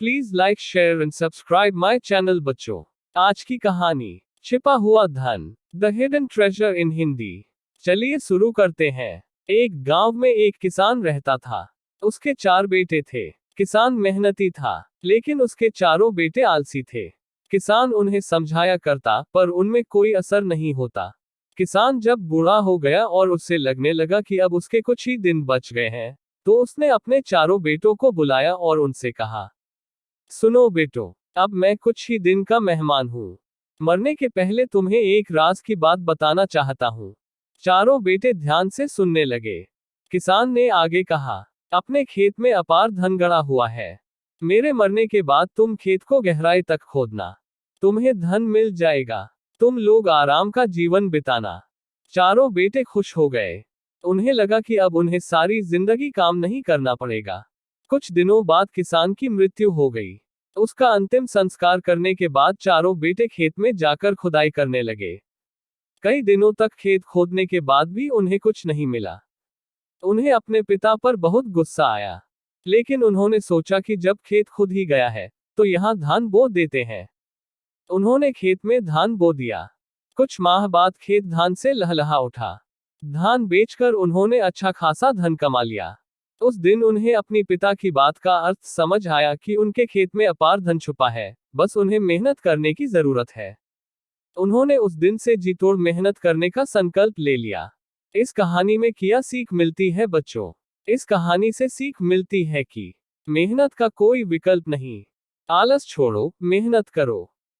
Please like share and subscribe my channel बच्चों। आज की कहानी छिपा हुआ धन, द हिडन ट्रेजर इन हिंदी। चलिए शुरू करते हैं। एक गांव में एक किसान रहता था। उसके 4 बेटे थे। किसान मेहनती था, लेकिन उसके चारों बेटे आलसी थे। किसान उन्हें समझाया करता, पर उनमें कोई असर नहीं होता। किसान जब बूढ़ा हो गया और उससे लगने लगा कि अब उसके कुछ ही दिन बच गए हैं, तो उसने अपने चारों बेटों को बुलाया और उनसे कहा, सुनो बेटो, अब मैं कुछ ही दिन का मेहमान हूँ। मरने के पहले तुम्हें एक राज की बात बताना चाहता हूँ। चारों बेटे ध्यान से सुनने लगे। किसान ने आगे कहा, अपने खेत में अपार धन गड़ा हुआ है। मेरे मरने के बाद तुम खेत को गहराई तक खोदना। तुम्हें धन मिल जाएगा। तुम लोग आराम का जीवन बिताना। चारों बेटे खुश हो गए। उन्हें लगा कि अब उन्हें सारी जिंदगी काम नहीं करना पड़ेगा। कुछ दिनों बाद किसान की मृत्यु हो गई। उसका अंतिम संस्कार करने के बाद चारों बेटे खेत में जाकर खुदाई करने लगे। कई दिनों तक खेत खोदने के बाद भी उन्हें कुछ नहीं मिला। उन्हें अपने पिता पर बहुत गुस्सा आया, लेकिन उन्होंने सोचा कि जब खेत खुद ही गया है, तो यहाँ धान बो देते हैं। उन्होंने खेत में धान बो दिया। कुछ माह बाद खेत धान से लहलहा उठा। धान बेचकर उन्होंने अच्छा खासा धन कमा लिया। उस दिन उन्हें अपनी पिता की बात का अर्थ समझ आया कि उनके खेत में अपार धन छुपा है, बस उन्हें मेहनत करने की जरूरत है। उन्होंने उस दिन से जी तोड़ मेहनत करने का संकल्प ले लिया। इस कहानी में क्या सीख मिलती है बच्चों? इस कहानी से सीख मिलती है कि मेहनत का कोई विकल्प नहीं। आलस छोड़ो, मेहनत करो।